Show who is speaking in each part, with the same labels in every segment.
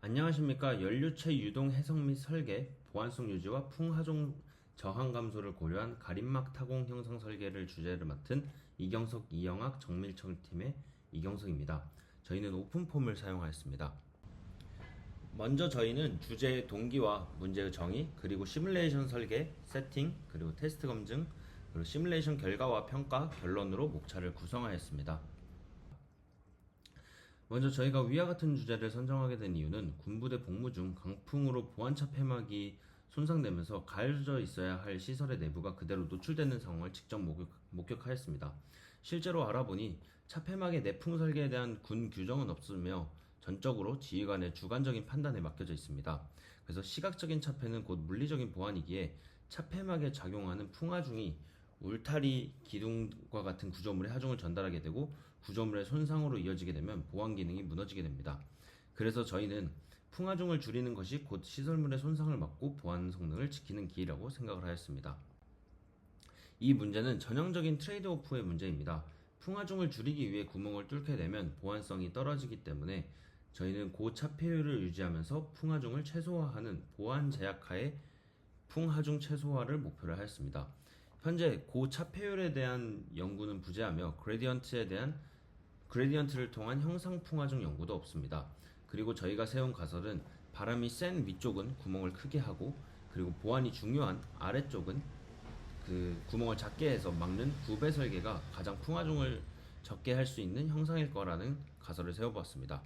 Speaker 1: 안녕하십니까. 연료체 유동 해석 및 설계, 보안성 유지와 풍하종 저항 감소를 고려한 가림막 타공 형상 설계를 주제를 맡은 이경석 이영학 정밀청 팀의 이경석입니다. 저희는 오픈폼을 사용하였습니다. 먼저 저희는 주제의 동기와 문제의 정의, 그리고 시뮬레이션 설계, 세팅, 그리고 테스트 검증, 그리고 시뮬레이션 결과와 평가, 결론으로 목차를 구성하였습니다. 먼저 저희가 위와 같은 주제를 선정하게 된 이유는 군부대 복무 중 강풍으로 보안차 폐막이 손상되면서 가려져 있어야 할 시설의 내부가 그대로 노출되는 상황을 직접 목격하였습니다. 실제로 알아보니 차 폐막의 내풍 설계에 대한 군 규정은 없으며 전적으로 지휘관의 주관적인 판단에 맡겨져 있습니다. 그래서 시각적인 차폐는 곧 물리적인 보안이기에 차 폐막에 작용하는 풍하중이 울타리 기둥과 같은 구조물의 하중을 전달하게 되고 구조물의 손상으로 이어지게 되면 보안 기능이 무너지게 됩니다. 그래서 저희는 풍하중을 줄이는 것이 곧 시설물의 손상을 막고 보안 성능을 지키는 길이라고 생각을 하였습니다. 이 문제는 전형적인 트레이드오프의 문제입니다. 풍하중을 줄이기 위해 구멍을 뚫게 되면 보안성이 떨어지기 때문에 저희는 고차폐율을 유지하면서 풍하중을 최소화하는 보안 제약하에 풍하중 최소화를 목표로 하였습니다. 현재 고차폐율에 대한 연구는 부재하며 그레디언트를 통한 형상 풍하중 연구도 없습니다. 그리고 저희가 세운 가설은 바람이 센 위쪽은 구멍을 크게 하고, 그리고 보안이 중요한 아래쪽은 그 구멍을 작게 해서 막는 구배 설계가 가장 풍하중을 적게 할 수 있는 형상일 거라는 가설을 세워보았습니다.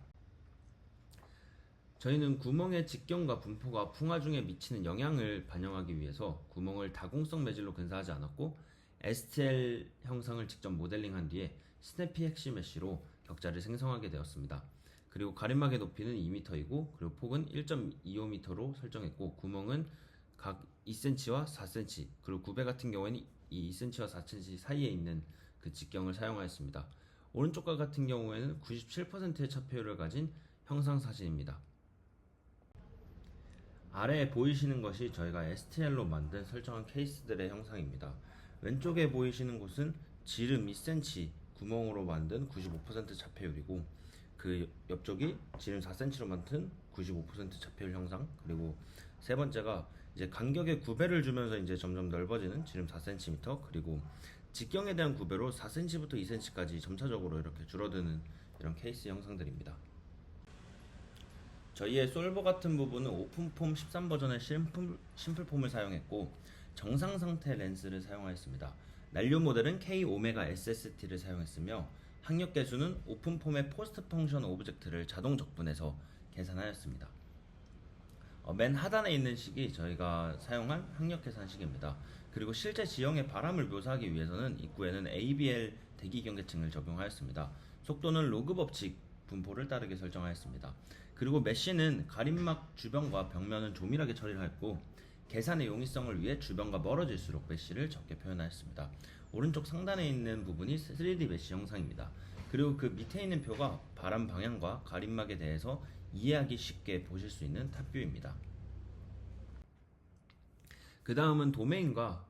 Speaker 1: 저희는 구멍의 직경과 분포가 풍하중에 미치는 영향을 반영하기 위해서 구멍을 다공성 매질로 근사하지 않았고, STL 형상을 직접 모델링한 뒤에 스냅피 핵심 메쉬로 격자를 생성하게 되었습니다. 그리고 가림막의 높이는 2m이고, 그리고 폭은 1.25m로 설정했고, 구멍은 각 2cm와 4cm, 그리고 구배 같은 경우에는 이 2cm와 4cm 사이에 있는 그 직경을 사용하였습니다. 오른쪽과 같은 경우에는 97%의 차폐율을 가진 형상 사진입니다. 아래에 보이시는 것이 저희가 STL로 만든 설정한 케이스들의 형상입니다. 왼쪽에 보이시는 곳은 지름 2cm 구멍으로 만든 95% 차폐율이고, 그 옆쪽이 지름 4cm로 만든 95% 차폐율 형상, 그리고 세 번째가 이제 간격의 구배를 주면서 이제 점점 넓어지는 지름 4cm, 그리고 직경에 대한 구배로 4cm부터 2cm까지 점차적으로 이렇게 줄어드는 이런 케이스 형상들입니다. 저희의 솔버 같은 부분은 오픈폼 13 버전의 심플폼을 사용했고, 정상 상태 렌스를 사용하였습니다. 난류 모델은 K 오메가 SST를 사용했으며, 항력 계수는 오픈폼의 포스트 펑션 오브젝트를 자동 적분해서 계산하였습니다. 맨 하단에 있는 식이 저희가 사용한 항력 계산식입니다. 그리고 실제 지형의 바람을 묘사하기 위해서는 입구에는 ABL 대기 경계층을 적용하였습니다. 속도는 로그 법칙 분포를 따르게 설정하였습니다. 그리고 메쉬는 가림막 주변과 벽면은 조밀하게 처리를 하였고, 계산의 용이성을 위해 주변과 멀어질수록 메쉬를 적게 표현하였습니다. 오른쪽 상단에 있는 부분이 3D 메쉬 형상입니다. 그리고 그 밑에 있는 표가 바람 방향과 가림막에 대해서 이해하기 쉽게 보실 수 있는 탑뷰입니다. 그 다음은 도메인과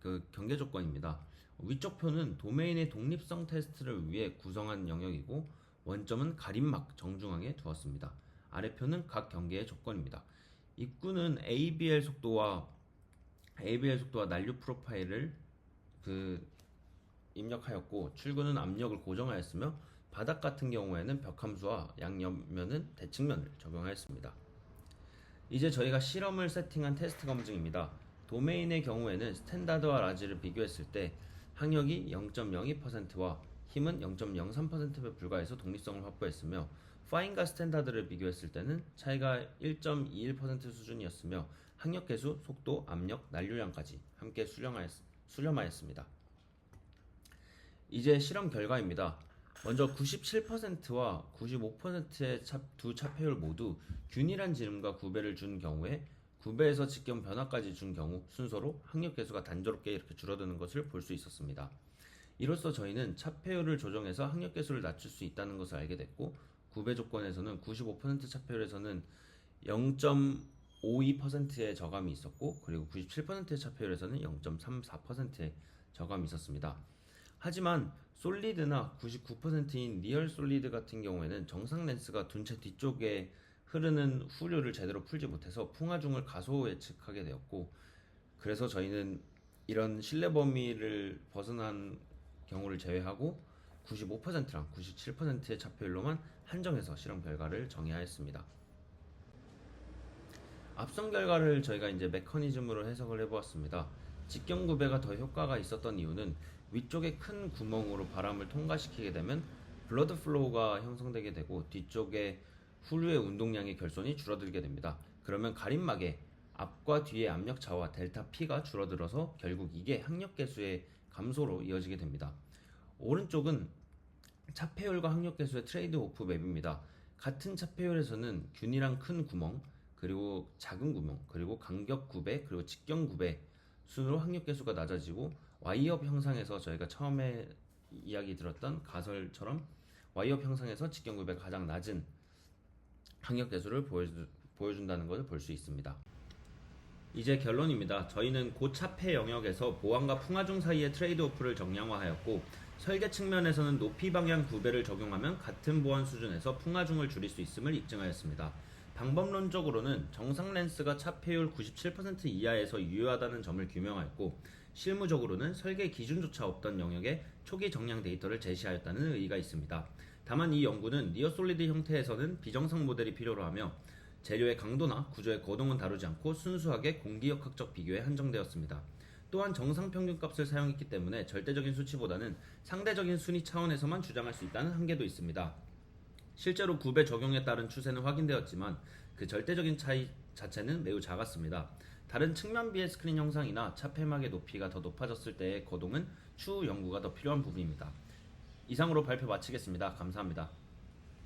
Speaker 1: 그 경계 조건입니다. 위쪽 표는 도메인의 독립성 테스트를 위해 구성한 영역이고, 원점은 가림막 정중앙에 두었습니다. 아래표는 각 경계의 조건입니다. 입구는 ABL 속도와 난류 프로파일을 입력하였고, 출구는 압력을 고정하였으며, 바닥 같은 경우에는 벽함수와 양옆면은 대칭면을 적용하였습니다. 이제 저희가 실험을 세팅한 테스트 검증입니다. 도메인의 경우에는 스탠다드와 라지를 비교했을 때 항력이 0.02%와 힘은 0.03%에 불과해서 독립성을 확보했으며, 파인과 스탠다드를 비교했을 때는 차이가 1.21% 수준이었으며, 항력 계수, 속도, 압력, 난류량까지 함께 수렴하였습니다. 이제 실험 결과입니다. 먼저 97%와 95%의 두 차폐율 모두 균일한 지름과 구배를 준 경우에, 구배에서 직경 변화까지 준 경우 순서로 항력 계수가 단조롭게 이렇게 줄어드는 것을 볼 수 있었습니다. 이로써 저희는 차폐율을 조정해서 항력 계수를 낮출 수 있다는 것을 알게 됐고, 구배 조건에서는 95% 차폐율에서는 0.52%의 저감이 있었고, 그리고 97%의 차폐율에서는 0.34%의 저감이 있었습니다. 하지만 솔리드나 99%인 리얼 솔리드 같은 경우에는 정상 렌스가 둔 채 뒤쪽에 흐르는 후류를 제대로 풀지 못해서 풍화중을 가소 예측하게 되었고, 그래서 저희는 이런 신뢰 범위를 벗어난 경우를 제외하고 95%랑 97%의 차폐율로만 한정해서 실험 결과를 정의하였습니다. 앞선 결과를 저희가 이제 메커니즘으로 해석을 해보았습니다. 직경 구배가 더 효과가 있었던 이유는 위쪽에 큰 구멍으로 바람을 통과시키게 되면 블러드 플로우가 형성되게 되고 뒤쪽에 후류의 운동량의 결손이 줄어들게 됩니다. 그러면 가림막에 앞과 뒤의 압력 차와 델타 P가 줄어들어서 결국 이게 항력 계수의 감소로 이어지게 됩니다. 오른쪽은 차폐율과 항력 계수의 트레이드 오프 맵입니다. 같은 차폐율에서는 균이랑 큰 구멍, 그리고 작은 구멍, 그리고 간격 9배, 그리고 직경 9배 순으로 항력 계수가 낮아지고, Y업 형상에서 저희가 처음에 이야기 들었던 가설처럼 Y업 형상에서 직경 9배가 가장 낮은 항력 계수를 보여준다는 것을 볼 수 있습니다. 이제 결론입니다. 저희는 고차폐 영역에서 보완과 풍화중 사이의 트레이드오프를 정량화하였고, 설계 측면에서는 높이 방향 9배를 적용하면 같은 보완 수준에서 풍화중을 줄일 수 있음을 입증하였습니다. 방법론적으로는 정상 렌스가 차폐율 97% 이하에서 유효하다는 점을 규명하였고, 실무적으로는 설계 기준조차 없던 영역에 초기 정량 데이터를 제시하였다는 의의가 있습니다. 다만 이 연구는 니어솔리드 형태에서는 비정상 모델이 필요로 하며 재료의 강도나 구조의 거동은 다루지 않고 순수하게 공기역학적 비교에 한정되었습니다. 또한 정상 평균값을 사용했기 때문에 절대적인 수치보다는 상대적인 순위 차원에서만 주장할 수 있다는 한계도 있습니다. 실제로 9배 적용에 따른 추세는 확인되었지만 그 절대적인 차이 자체는 매우 작았습니다. 다른 측면비의 스크린 형상이나 차폐막의 높이가 더 높아졌을 때의 거동은 추후 연구가 더 필요한 부분입니다. 이상으로 발표 마치겠습니다. 감사합니다.